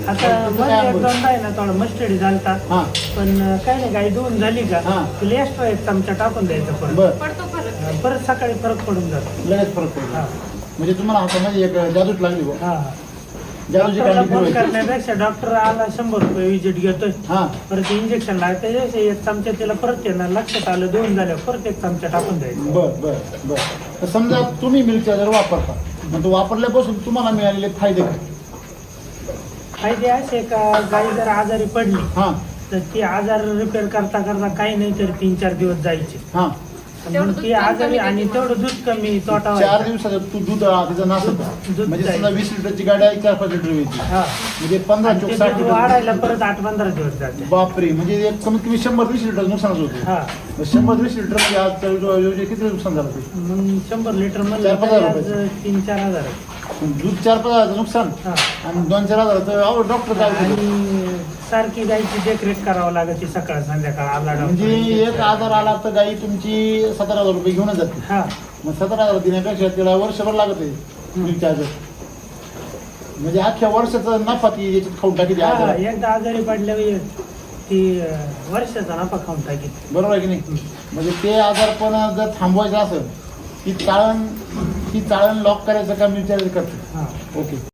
आता मध्ये एक दोनदा आहे ना थोडा मस्टडी झालता. हां पण काय नाही गाई धुवून झाली का हां. तिला एक्स्ट्रा एक चमचा टाकून द्यायचा परत. बरं परत सकाळी फरक पडून जातो. लगेच फरक पडतो. हा म्हणजे तुम्हाला हातामध्ये एक जादूच लागली बा. हा जादूची डॉक्टरला कांडी फोन फिरवायची. करण्यापेक्षा डॉक्टर आला 100 रुपये विजिट घेतोय. हां परत इंजेक्शन लागते एक चमचा तिला परत येणार. लक्षात आलं धुवून झाल्यावर परत एक चमचा टाकून द्यायचा. बर तर समजा तुम्ही मिल्क चार्जर वापरता मग तो वापरल्यापासून तुम्हाला मिळालेले फायदे काय? फायदे असे का गाई जर आजारी पडली हां तर ती आजार रिपेअर करता करता काही नाही तर 3-4 दिवस जायचे. हां मग ती आजारी आणि तेवढं दूध कमी तोटा 4 व्हायचा. दिवसाचं तू दूध तिचं नासत दूध म्हणजे जाईल. समजा 20 लिटरची गाडी आहे 4-5 लिटर येते हा म्हणजे 15 आणि चोक ते 60 दूध लिटर. वाढायला परत 8-15 दिवस जाते. बापरे म्हणजे एक कमीत कमी 100-20 लिटर नुकसानच होते. हा 100-20 लिटर म्हणजे आज किती नुकसान झालं ते? मग 100 लिटर मध्ये 4-5 हजार आज 3-4 हजार आहे. दूध 4-5 हजाराचं नुकसान हा आणि 2-4 हजाराचं अहो डॉक्टर काय बोलतो? आणि सारखी गायची देखरेख करावं लागते सकाळ संध्याकाळ आला म्हणजे एक आजार आला तर गाई तुमची 17,000 रुपये घेऊनच जाते. हा मग 17,000 देण्यापेक्षा तिला वर्षभर लागत आहे मिल्क चार्जर. म्हणजे अख्ख्या वर्षाचा नफा ती याच्यात खाऊन टाकी द्या. हा एकदा आजारी पडल्यावर ती वर्षाचा नफा खाऊन टाकी. बरोबर आहे की नाही? म्हणजे ते आजारपण जर थांबवायचं असेल ती चाळण लॉक करायचं काम मिल्क चार्जर करते. हा ओके.